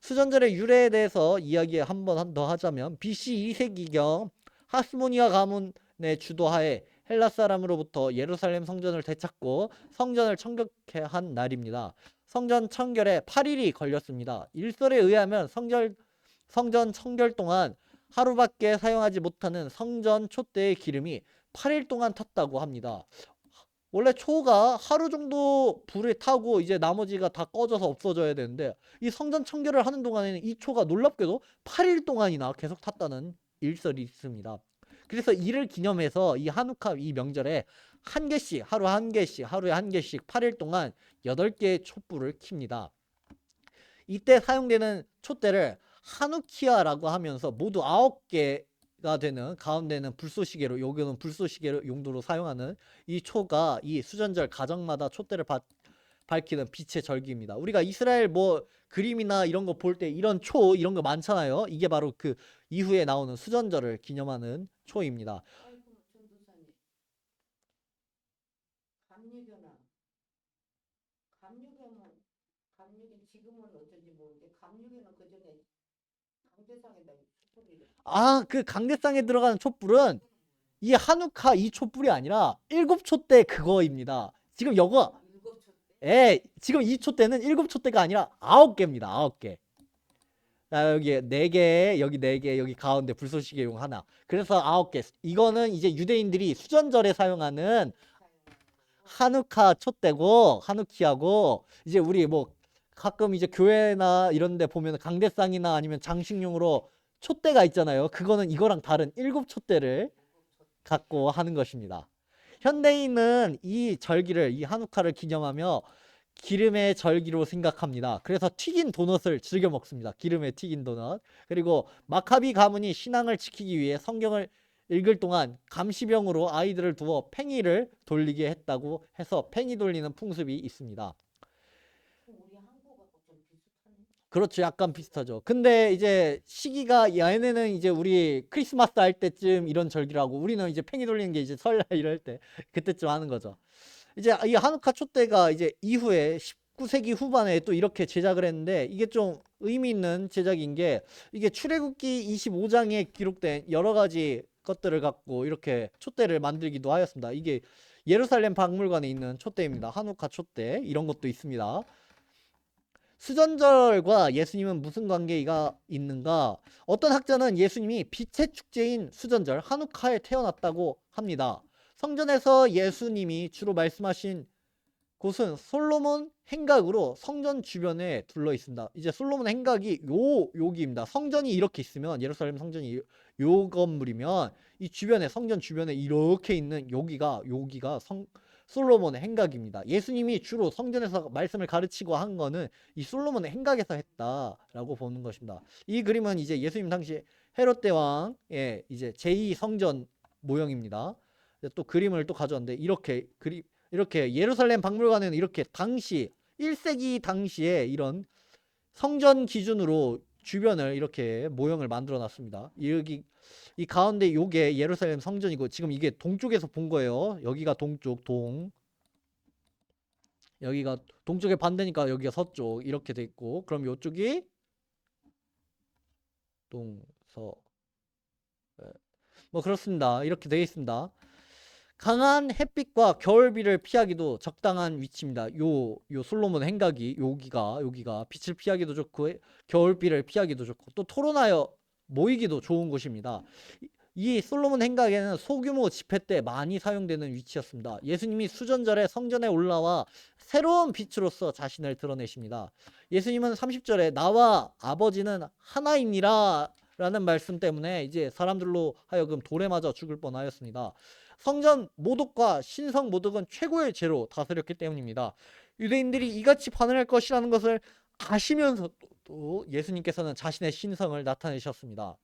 수전절의 유래에 대해서 이야기 한 번 더 하자면 BC 2세기경 하스모니아 가문의 주도하에 헬라 사람으로부터 예루살렘 성전을 되찾고 성전을 청결케 한 날입니다. 성전 청결에 8일이 걸렸습니다. 일설에 의하면 성전 청결 동안 하루밖에 사용하지 못하는 성전 촛대의 기름이 8일 동안 탔다고 합니다. 원래 초가 하루 정도 불을 타고 이제 나머지가 다 꺼져서 없어져야 되는데 이 성전 청결을 하는 동안에는 이 초가 놀랍게도 8일 동안이나 계속 탔다는 일설이 있습니다. 그래서 이를 기념해서 이 하누카 이 명절에 한 개씩 하루에 한 개씩 8일 동안 8개의 촛불을 킵니다. 이때 사용되는 촛대를 하누키아라고 하면서 모두 9개가 되는 가운데는 불쏘시개로 여기는 불쏘시개 용도로 사용하는 이 초가 이 수전절 가정마다 촛대를 밝히는 빛의 절기입니다. 우리가 이스라엘 뭐 그림이나 이런 거 볼 때 이런 초 이런 거 많잖아요. 이게 바로 그 이후에 나오는 수전절을 기념하는 초입니다. 감육이 지금은 어쩐지 모르는데 감육에는 그 전에 강대상에다 촛불이 그 강대상에 들어가는 촛불은 이 하누카 이 촛불이 아니라 7촛대 그거입니다. 지금 여거 일곱 촛대. 지금 이 촛대는 7촛대가 아니라 9개입니다. 9개. 여기 4개, 여기 4개, 여기 가운데 불쏘시개용 하나. 그래서 9개. 이거는 이제 유대인들이 수전절에 사용하는 하누카 촛대고 하누키하고 이제 우리 뭐 가끔 이제 교회나 이런 데 보면 강대상이나 아니면 장식용으로 촛대가 있잖아요. 그거는 이거랑 다른 일곱 촛대를 갖고 하는 것입니다. 현대인은 이 절기를 이 하누카를 기념하며 기름의 절기로 생각합니다. 그래서 튀긴 도넛을 즐겨 먹습니다. 기름에 튀긴 도넛. 그리고 마카비 가문이 신앙을 지키기 위해 성경을 읽을 동안 감시병으로 아이들을 두어 팽이를 돌리게 했다고 해서 팽이 돌리는 풍습이 있습니다. 우리 한국하고 좀 비슷하네. 그렇죠. 약간 비슷하죠. 근데 이제 시기가 얘네는 이제 우리 크리스마스 할 때쯤 이런 절기라고 우리는 이제 팽이 돌리는 게 이제 설날 이럴 때 그때쯤 하는 거죠. 이제 이 하누카 촛대가 이제 이후에 19세기 후반에 또 이렇게 제작을 했는데 이게 좀 의미 있는 제작인 게 이게 출애굽기 25장에 기록된 여러 가지 것들을 갖고 이렇게 촛대를 만들기도 하였습니다. 이게 예루살렘 박물관에 있는 촛대입니다. 하누카 촛대 이런 것도 있습니다. 수전절과 예수님은 무슨 관계가 있는가? 어떤 학자는 예수님이 빛의 축제인 수전절 하누카에 태어났다고 합니다. 성전에서 예수님이 주로 말씀하신 곳은 솔로몬 행각으로 성전 주변에 둘러 있습니다. 이제 솔로몬 행각이 여기입니다. 성전이 이렇게 있으면 예루살렘 성전이 요 건물이면 이 주변에 성전 주변에 이렇게 있는 여기가 솔로몬의 행각입니다. 예수님이 주로 성전에서 말씀을 가르치고 한 거는 이 솔로몬의 행각에서 했다라고 보는 것입니다. 이 그림은 이제 예수님 당시 헤롯 대왕의 이제 제2 성전 모형입니다. 또 그림을 또 가져왔는데 이렇게 예루살렘 박물관에는 이렇게 당시 1세기 당시에 이런 성전 기준으로 주변을 이렇게 모형을 만들어 놨습니다. 여기 이 가운데 요게 예루살렘 성전이고 지금 이게 동쪽에서 본 거예요. 여기가 동쪽 여기가 동쪽에 반대니까 여기가 서쪽 이렇게 돼 있고 그럼 요쪽이 동서 뭐 그렇습니다. 이렇게 되어 있습니다. 강한 햇빛과 겨울비를 피하기도 적당한 위치입니다. 요 솔로몬 행각이 여기가 빛을 피하기도 좋고 겨울비를 피하기도 좋고 또 토론하여 모이기도 좋은 곳입니다. 이 솔로몬 행각에는 소규모 집회 때 많이 사용되는 위치였습니다. 예수님이 수전절에 성전에 올라와 새로운 빛으로서 자신을 드러내십니다. 예수님은 30절에 나와 아버지는 하나이니라 라는 말씀 때문에 이제 사람들로 하여금 돌에 맞아 죽을 뻔하였습니다. 성전 모독과 신성 모독은 최고의 죄로 다스렸기 때문입니다. 유대인들이 이같이 반응할 것이라는 것을 아시면서도 예수님께서는 자신의 신성을 나타내셨습니다.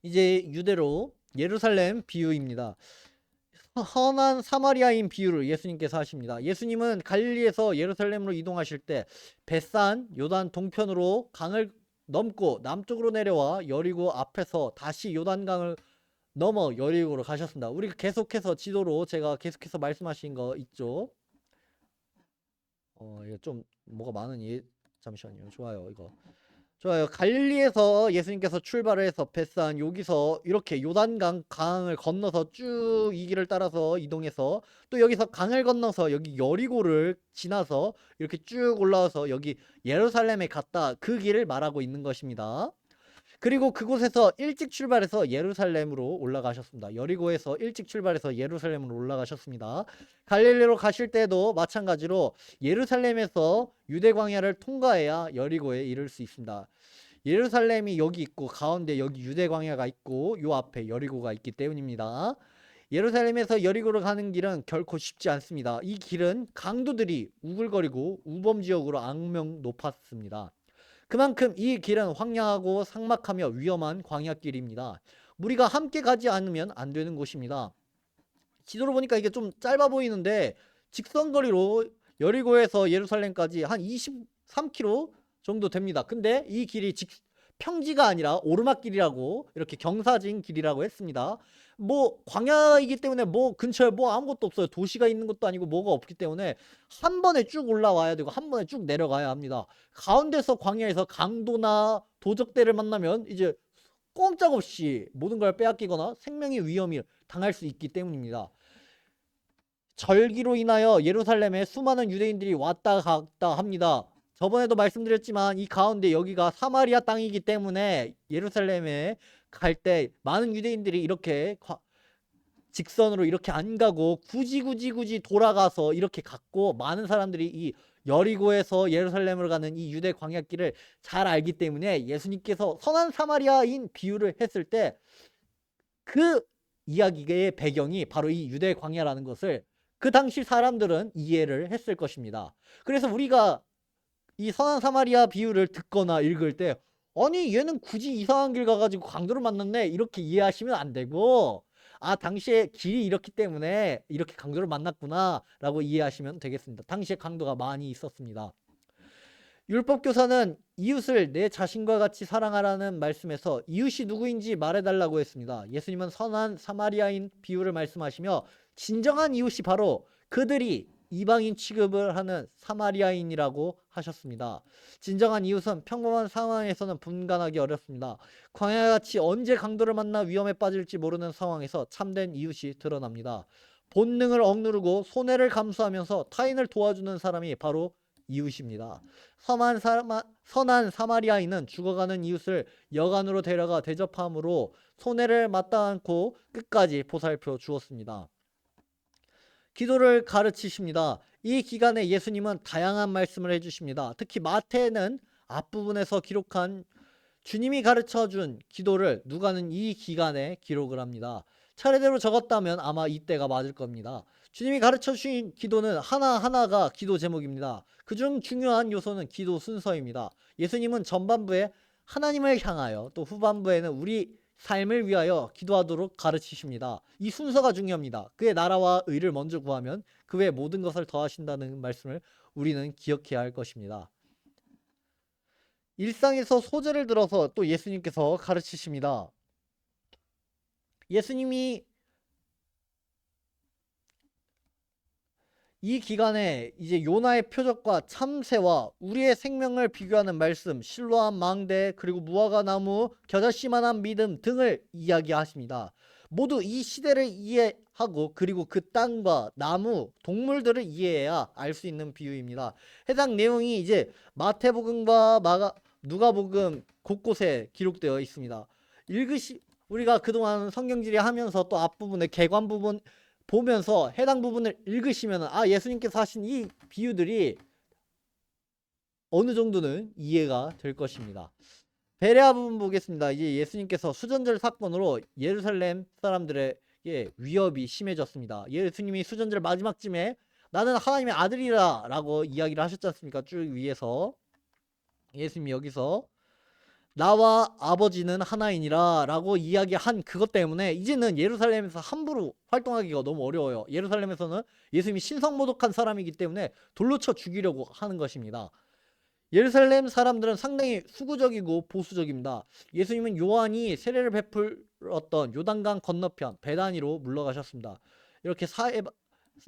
이제 유대로 예루살렘 비유입니다. 선한 사마리아인 비유를 예수님께서 하십니다. 예수님은 갈릴리에서 예루살렘으로 이동하실 때 벳산 요단 동편으로 강을 넘고 남쪽으로 내려와 여리고 앞에서 다시 요단강을 넘어 여리고로 가셨습니다. 우리가 계속해서 지도로 제가 계속해서 말씀하신 거 있죠. 이거 좀 뭐가 많으니 잠시만요. 좋아요. 이거 좋아요. 갈릴리에서 예수님께서 출발을 해서 벳산 여기서 이렇게 요단강 강을 건너서 쭉 이 길을 따라서 이동해서 또 여기서 강을 건너서 여기 여리고를 지나서 이렇게 쭉 올라와서 여기 예루살렘에 갔다 그 길을 말하고 있는 것입니다. 그리고 그곳에서 일찍 출발해서 예루살렘으로 올라가셨습니다. 여리고에서 일찍 출발해서 예루살렘으로 올라가셨습니다. 갈릴리로 가실 때도 마찬가지로 예루살렘에서 유대 광야를 통과해야 여리고에 이를 수 있습니다. 예루살렘이 여기 있고 가운데 여기 유대 광야가 있고 요 앞에 여리고가 있기 때문입니다. 예루살렘에서 여리고로 가는 길은 결코 쉽지 않습니다. 이 길은 강도들이 우글거리고 우범지역으로 악명 높았습니다. 그만큼 이 길은 황량하고 삭막하며 위험한 광야길입니다. 우리가 함께 가지 않으면 안 되는 곳입니다. 지도로 보니까 이게 좀 짧아 보이는데 직선거리로 여리고에서 예루살렘까지 한 23km 정도 됩니다. 근데 이 길이 평지가 아니라 오르막길이라고 이렇게 경사진 길이라고 했습니다. 뭐 광야이기 때문에 뭐 근처에 뭐 아무것도 없어요. 도시가 있는 것도 아니고 뭐가 없기 때문에 한 번에 쭉 올라와야 되고 한 번에 쭉 내려가야 합니다. 가운데서 광야에서 강도나 도적대를 만나면 이제 꼼짝없이 모든 걸 빼앗기거나 생명의 위험을 당할 수 있기 때문입니다. 절기로 인하여 예루살렘에 수많은 유대인들이 왔다 갔다 합니다. 저번에도 말씀드렸지만 이 가운데 여기가 사마리아 땅이기 때문에 예루살렘에 갈 때 많은 유대인들이 이렇게 직선으로 이렇게 안 가고 굳이 돌아가서 이렇게 갔고, 많은 사람들이 이 여리고에서 예루살렘으로 가는 이 유대 광야길을 잘 알기 때문에 예수님께서 선한 사마리아인 비유를 했을 때 그 이야기의 배경이 바로 이 유대 광야라는 것을 그 당시 사람들은 이해를 했을 것입니다. 그래서 우리가 이 선한 사마리아 비유를 듣거나 읽을 때, 아니 얘는 굳이 이상한 길 가가지고 강도를 만났네, 이렇게 이해하시면 안 되고, 아 당시에 길이 이렇기 때문에 이렇게 강도를 만났구나 라고 이해하시면 되겠습니다. 당시에 강도가 많이 있었습니다. 율법교사는 이웃을 내 자신과 같이 사랑하라는 말씀에서 이웃이 누구인지 말해달라고 했습니다. 예수님은 선한 사마리아인 비유를 말씀하시며 진정한 이웃이 바로 그들이 이방인 취급을 하는 사마리아인이라고 하셨습니다. 진정한 이웃은 평범한 상황에서는 분간하기 어렵습니다. 광야같이 언제 강도를 만나 위험에 빠질지 모르는 상황에서 참된 이웃이 드러납니다. 본능을 억누르고 손해를 감수하면서 타인을 도와주는 사람이 바로 이웃입니다. 선한 사마리아인은 죽어가는 이웃을 여관으로 데려가 대접함으로 손해를 마땅않고 끝까지 보살펴 주었습니다. 기도를 가르치십니다. 이 기간에 예수님은 다양한 말씀을 해주십니다. 특히 마태는 앞부분에서 기록한 주님이 가르쳐준 기도를 누가는 이 기간에 기록을 합니다. 차례대로 적었다면 아마 이때가 맞을 겁니다. 주님이 가르쳐주신 기도는 하나하나가 기도 제목입니다. 그중 중요한 요소는 기도 순서입니다. 예수님은 전반부에 하나님을 향하여, 또 후반부에는 우리 삶을 위하여 기도하도록 가르치십니다. 이 순서가 중요합니다. 그의 나라와 의를 먼저 구하면 그 외 모든 것을 더하신다는 말씀을 우리는 기억해야 할 것입니다. 일상에서 소재를 들어서 또 예수님께서 가르치십니다. 예수님이 이 기간에 이제 요나의 표적과 참새와 우리의 생명을 비교하는 말씀, 실로암 망대, 그리고 무화과 나무, 겨자씨만한 믿음 등을 이야기하십니다. 모두 이 시대를 이해하고 그리고 그 땅과 나무, 동물들을 이해해야 알 수 있는 비유입니다. 해당 내용이 이제 마태복음과 누가복음 곳곳에 기록되어 있습니다. 우리가 그동안 성경지리 하면서 또 앞부분에 개관 부분 보면서 해당 부분을 읽으시면 예수님께서 하신 이 비유들이 어느 정도는 이해가 될 것입니다. 베레아 부분 보겠습니다. 이제 예수님께서 수전절 사건으로 예루살렘 사람들에게 위협이 심해졌습니다. 예수님이 수전절 마지막쯤에 나는 하나님의 아들이라 라고 이야기를 하셨지 않습니까? 쭉 위에서 예수님이 여기서 나와 아버지는 하나이니라 라고 이야기한 그것 때문에 이제는 예루살렘에서 함부로 활동하기가 너무 어려워요. 예루살렘에서는 예수님이 신성모독한 사람이기 때문에 돌로 쳐 죽이려고 하는 것입니다. 예루살렘 사람들은 상당히 수구적이고 보수적입니다. 예수님은 요한이 세례를 베풀었던 요단강 건너편 베다니로 물러가셨습니다. 이렇게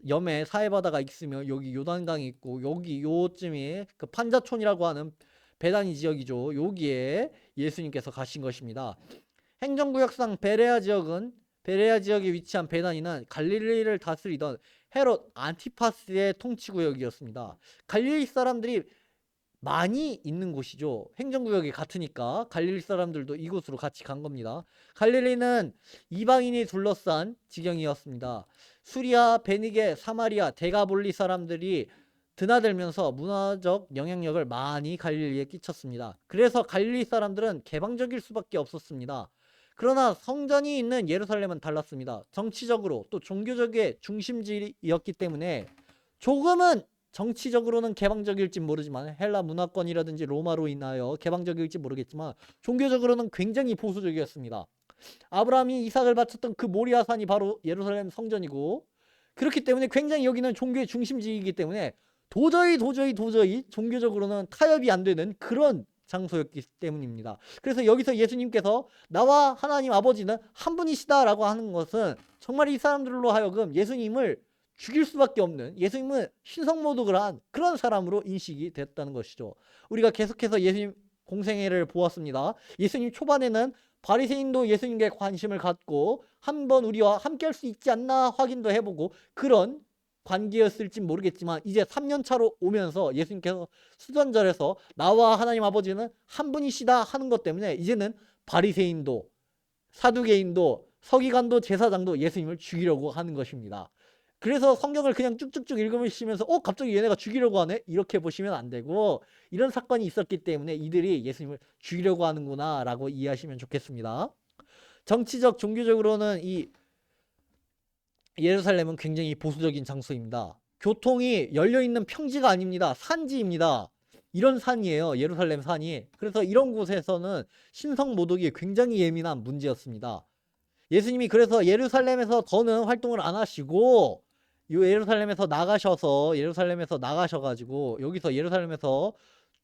염에 사해바다가 있으면 여기 요단강이 있고 여기 요쯤이 그 판자촌이라고 하는 베다니 지역이죠. 여기에 예수님께서 가신 것입니다. 행정구역상 베레아 지역에 위치한 베다니는 갈릴리를 다스리던 헤롯 안티파스의 통치구역이었습니다. 갈릴리 사람들이 많이 있는 곳이죠. 행정구역이 같으니까 갈릴리 사람들도 이곳으로 같이 간 겁니다. 갈릴리는 이방인이 둘러싼 지경이었습니다. 수리아, 베니게, 사마리아, 데가볼리 사람들이 드나들면서 문화적 영향력을 많이 갈릴리에 끼쳤습니다. 그래서 갈릴리 사람들은 개방적일 수밖에 없었습니다. 그러나 성전이 있는 예루살렘은 달랐습니다. 정치적으로 또 종교적의 중심지였기 때문에 조금은 정치적으로는 개방적일지 모르지만 헬라 문화권이라든지 로마로 인하여 개방적일지 모르겠지만 종교적으로는 굉장히 보수적이었습니다. 아브라함이 이삭을 바쳤던 그 모리아산이 바로 예루살렘 성전이고, 그렇기 때문에 굉장히 여기는 종교의 중심지이기 때문에 도저히 종교적으로는 타협이 안 되는 그런 장소였기 때문입니다. 그래서 여기서 예수님께서 나와 하나님 아버지는 한 분이시다라고 하는 것은 정말 이 사람들로 하여금 예수님을 죽일 수밖에 없는, 예수님은 신성모독을 한 그런 사람으로 인식이 됐다는 것이죠. 우리가 계속해서 예수님 공생애를 보았습니다. 예수님 초반에는 바리새인도 예수님께 관심을 갖고 한번 우리와 함께 할 수 있지 않나 확인도 해보고 그런 관계였을지 모르겠지만 이제 3년차로 오면서 예수님께서 수전절에서 나와 하나님 아버지는 한 분이시다 하는 것 때문에 이제는 바리새인도 사두개인도 서기관도 제사장도 예수님을 죽이려고 하는 것입니다. 그래서 성경을 그냥 쭉쭉쭉 읽으시면서 갑자기 얘네가 죽이려고 하네? 이렇게 보시면 안 되고 이런 사건이 있었기 때문에 이들이 예수님을 죽이려고 하는구나 라고 이해하시면 좋겠습니다. 정치적, 종교적으로는 이 예루살렘은 굉장히 보수적인 장소입니다. 교통이 열려있는 평지가 아닙니다. 산지입니다. 이런 산이에요. 예루살렘 산이. 그래서 이런 곳에서는 신성 모독이 굉장히 예민한 문제였습니다. 예수님이 그래서 예루살렘에서 더는 활동을 안 하시고 예루살렘에서 나가셔가지고 여기서 예루살렘에서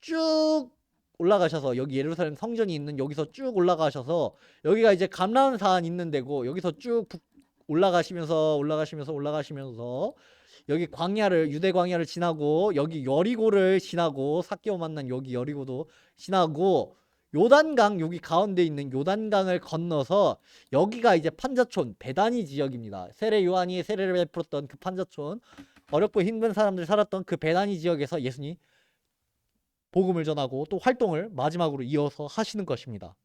쭉 올라가셔서 여기 예루살렘 성전이 있는 여기서 쭉 올라가셔서 여기가 이제 감람산 있는 데고 여기서 쭉 올라가시면서 여기 광야를 유대 광야를 지나고 여기 여리고를 지나고 삭개오 만난 여기 여리고도 지나고 요단강 여기 가운데 있는 요단강을 건너서 여기가 이제 판자촌 베다니 지역입니다. 세례 요한이 세례를 베풀었던 그 판자촌 어렵고 힘든 사람들 살았던 그 베다니 지역에서 예수님 복음을 전하고 또 활동을 마지막으로 이어서 하시는 것입니다.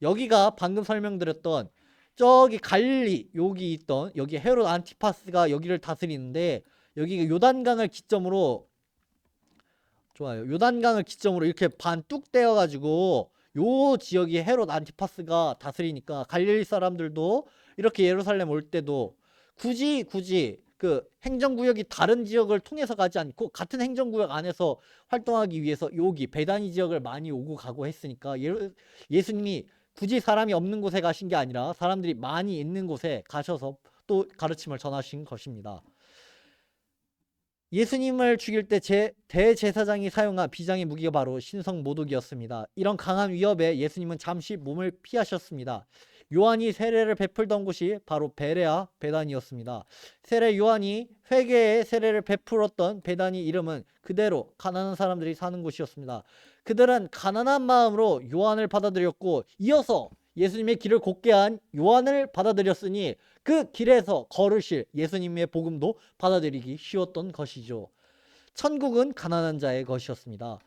여기가 방금 설명드렸던 저기 갈릴리 여기 있던 여기 헤롯 안티파스가 여기를 다스리는데 여기 요단강을 기점으로 요단강을 기점으로 이렇게 반 뚝 떼어가지고 요 지역이 헤롯 안티파스가 다스리니까 갈릴리 사람들도 이렇게 예루살렘 올 때도 굳이 그 행정구역이 다른 지역을 통해서 가지 않고 같은 행정구역 안에서 활동하기 위해서 여기 베다니 지역을 많이 오고 가고 했으니까 예수님이 굳이 사람이 없는 곳에 가신 게 아니라 사람들이 많이 있는 곳에 가셔서 또 가르침을 전하신 것입니다. 예수님을 죽일 때 대제사장이 사용한 비장의 무기가 바로 신성 모독이었습니다. 이런 강한 위협에 예수님은 잠시 몸을 피하셨습니다. 요한이 세례를 베풀던 곳이 바로 베레아 베단이었습니다. 세례 요한이 회개의 세례를 베풀었던 베단이 이름은 그대로 가난한 사람들이 사는 곳이었습니다. 그들은 가난한 마음으로 요한을 받아들였고 이어서 예수님의 길을 곱게 한 요한을 받아들였으니 그 길에서 걸으실 예수님의 복음도 받아들이기 쉬웠던 것이죠. 천국은 가난한 자의 것이었습니다.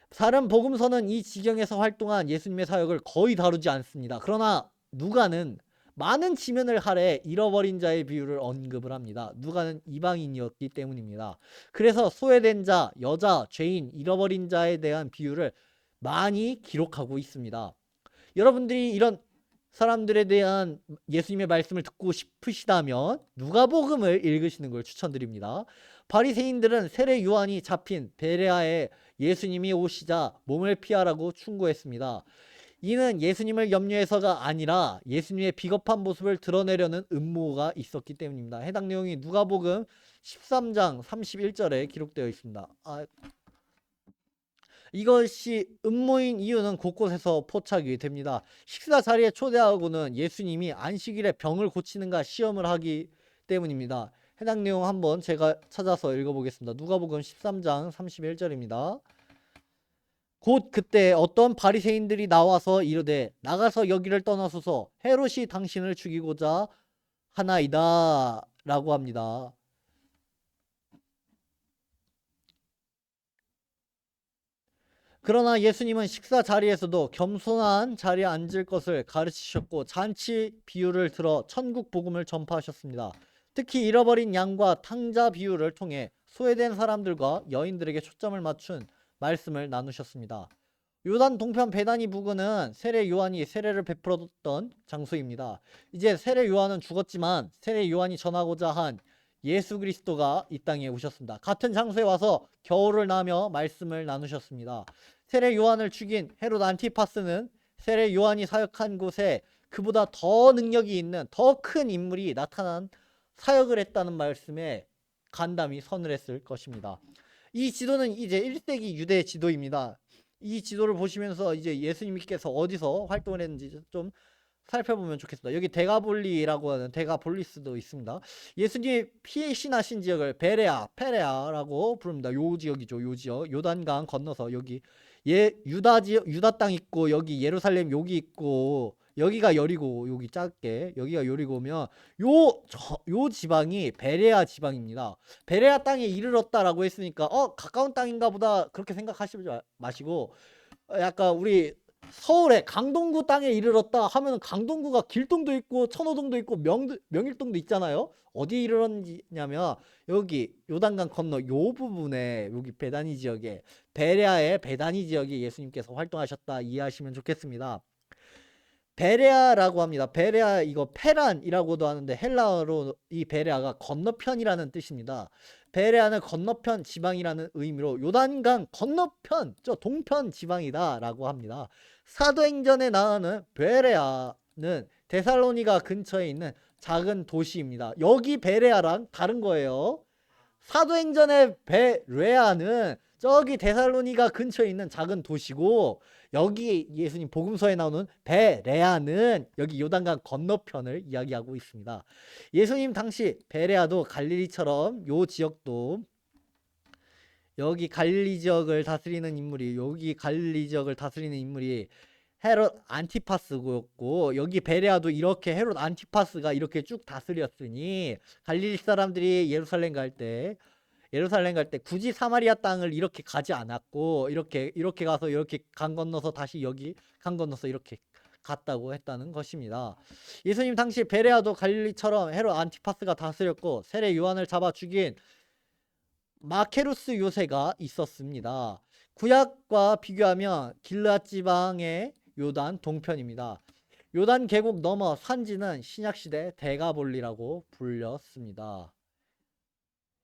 다른 복음서는 이 지경에서 활동한 예수님의 사역을 거의 다루지 않습니다. 그러나 누가는 많은 지면을 할애 잃어버린 자의 비유를 언급을 합니다. 누가는 이방인이었기 때문입니다. 그래서 소외된 자, 여자, 죄인, 잃어버린 자에 대한 비유를 많이 기록하고 있습니다. 여러분들이 이런 사람들에 대한 예수님의 말씀을 듣고 싶으시다면 누가복음을 읽으시는 걸 추천드립니다. 바리새인들은 세례 요한이 잡힌 베레아에 예수님이 오시자 몸을 피하라고 충고했습니다. 이는 예수님을 염려해서가 아니라 예수님의 비겁한 모습을 드러내려는 음모가 있었기 때문입니다. 해당 내용이 누가복음 13장 31절에 기록되어 있습니다. 이것이 음모인 이유는 곳곳에서 포착이 됩니다. 식사 자리에 초대하고는 예수님이 안식일에 병을 고치는가 시험을 하기 때문입니다. 해당 내용 한번 제가 찾아서 읽어보겠습니다. 누가복음 13장 31절입니다. 곧 그때 어떤 바리새인들이 나와서 이르되 나가서 여기를 떠나소서 헤롯이 당신을 죽이고자 하나이다 라고 합니다. 그러나 예수님은 식사 자리에서도 겸손한 자리에 앉을 것을 가르치셨고 잔치 비유를 들어 천국 복음을 전파하셨습니다. 특히 잃어버린 양과 탕자 비유를 통해 소외된 사람들과 여인들에게 초점을 맞춘 말씀을 나누셨습니다. 요단 동편 베다니 부근은 세례 요한이 세례를 베풀었던 장소입니다. 이제 세례 요한은 죽었지만 세례 요한이 전하고자 한 예수 그리스도가 이 땅에 오셨습니다. 같은 장소에 와서 겨울을 나며 말씀을 나누셨습니다. 세례 요한을 죽인 헤롯 안티파스는 세례 요한이 사역한 곳에 그보다 더 능력이 있는 더 큰 인물이 나타난 사역을 했다는 말씀에 간담이 선을 했을 것입니다. 이 지도는 이제 1세기 유대 지도입니다. 이 지도를 보시면서 이제 예수님께서 어디서 활동을 했는지 좀 살펴보면 좋겠습니다. 여기 데가볼리라고 하는 데가볼리스도 있습니다. 예수님이 피신하신 지역을 페레아라고 부릅니다. 요 지역이죠. 요 지역. 요단강 건너서 여기 유다 지역, 유다 땅 있고 여기 예루살렘 여기 있고 여기가 여리고 여기 작게 여기가 여리고면 요 지방이 베레아 지방입니다. 베레아 땅에 이르렀다라고 했으니까 가까운 땅인가 보다 그렇게 생각하시지 마시고 약간 우리 서울의 강동구 땅에 이르렀다 하면 강동구가 길동도 있고 천호동도 있고 명일동도 있잖아요. 어디에 이르렀냐면 여기 요단강 건너 요 부분에 여기 베다니 지역에 베레아의 베다니 지역에 예수님께서 활동하셨다 이해하시면 좋겠습니다. 베레아라고 합니다. 베레아 이거 페란이라고도 하는데 헬라어로 이 베레아가 건너편이라는 뜻입니다. 베레아는 건너편 지방이라는 의미로 요단강 건너편 저 동편 지방이다라고 합니다. 사도행전에 나오는 베레아는 데살로니가 근처에 있는 작은 도시입니다. 여기 베레아랑 다른 거예요. 사도행전의 베레아는 저기 데살로니가 근처에 있는 작은 도시고 여기 예수님 복음서에 나오는 베레아는 여기 요단강 건너편을 이야기하고 있습니다. 예수님 당시 베레아도 갈릴리처럼 요 지역도 여기 갈릴리 지역을 다스리는 인물이 여기 갈릴리 지역을 다스리는 인물이 헤롯 안티파스였고 여기 베레아도 이렇게 헤롯 안티파스가 이렇게 쭉 다스렸으니 갈릴리 사람들이 예루살렘 갈 때 굳이 사마리아 땅을 이렇게 가지 않았고 이렇게 가서 이렇게 강 건너서 다시 여기 강 건너서 이렇게 갔다고 했다는 것입니다. 예수님 당시 베레아도 갈릴리처럼 헤롯 안티파스가 다스렸고 세례 요한을 잡아 죽인 마케루스 요새가 있었습니다. 구약과 비교하면 길르앗 지방의 요단 동편입니다. 요단 계곡 넘어 산지는 신약시대 대가볼리라고 불렸습니다.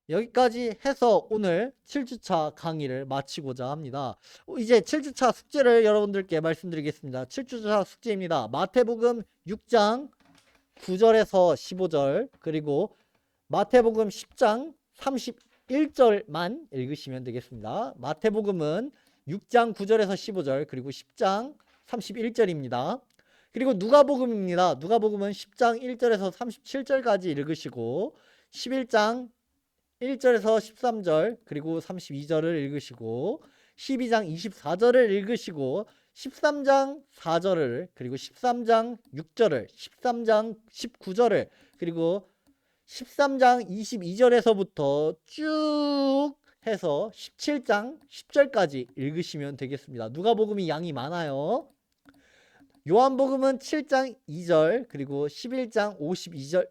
여기까지 해서 오늘 7주차 강의를 마치고자 합니다. 이제 7주차 숙제를 여러분들께 말씀드리겠습니다. 7주차 숙제입니다. 마태복음 6장 9절에서 15절 그리고 마태복음 10장 31절만 읽으시면 되겠습니다. 마태복음은 6장 9절에서 15절 그리고 10장 31절입니다. 그리고 누가복음입니다. 누가복음은 10장 1절에서 37절까지 읽으시고 11장 1절에서 13절 그리고 32절을 읽으시고 12장 24절을 읽으시고 13장 4절을 그리고 13장 6절을 13장 19절을 그리고 13장 22절에서부터 쭉 해서 17장 10절까지 읽으시면 되겠습니다. 누가복음이 양이 많아요. 요한복음은 7장 2절 그리고 11장 52절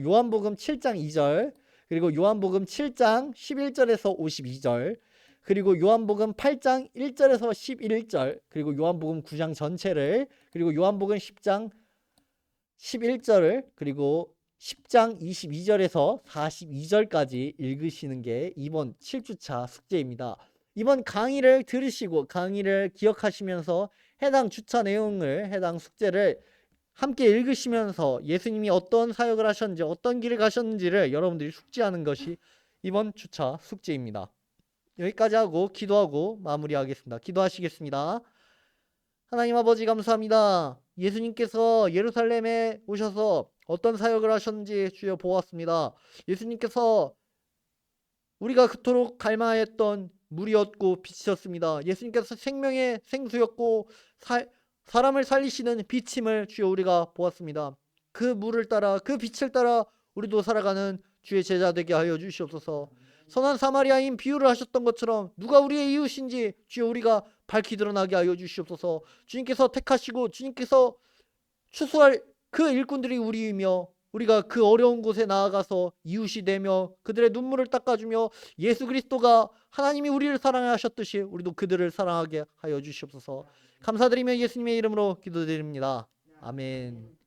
요한복음 7장 2절 그리고 요한복음 7장 11절에서 52절 그리고 요한복음 8장 1절에서 11절 그리고 요한복음 9장 전체를 그리고 요한복음 10장 11절을 그리고 10장 22절에서 42절까지 읽으시는 게 이번 7주차 숙제입니다. 이번 강의를 들으시고 강의를 기억하시면서 해당 주차 내용을 해당 숙제를 함께 읽으시면서 예수님이 어떤 사역을 하셨는지 어떤 길을 가셨는지를 여러분들이 숙지하는 것이 이번 주차 숙제입니다. 여기까지 하고 기도하고 마무리하겠습니다. 기도하시겠습니다. 하나님 아버지 감사합니다. 예수님께서 예루살렘에 오셔서 어떤 사역을 하셨는지 주여 보았습니다. 예수님께서 우리가 그토록 갈망했던 물이었고 빛이었습니다. 예수님께서 생명의 생수였고 사람을 살리시는 빛임을 주여 우리가 보았습니다. 그 물을 따라 그 빛을 따라 우리도 살아가는 주의 제자 되게 하여 주시옵소서. 선한 사마리아인 비유를 하셨던 것처럼 누가 우리의 이웃인지 주여 우리가 밝히 드러나게 하여 주시옵소서. 주님께서 택하시고 주님께서 추수할 그 일꾼들이 우리이며 우리가 그 어려운 곳에 나아가서 이웃이 되며 그들의 눈물을 닦아주며 예수 그리스도가 하나님이 우리를 사랑하셨듯이 우리도 그들을 사랑하게 하여 주시옵소서. 감사드리며 예수님의 이름으로 기도드립니다. 아멘.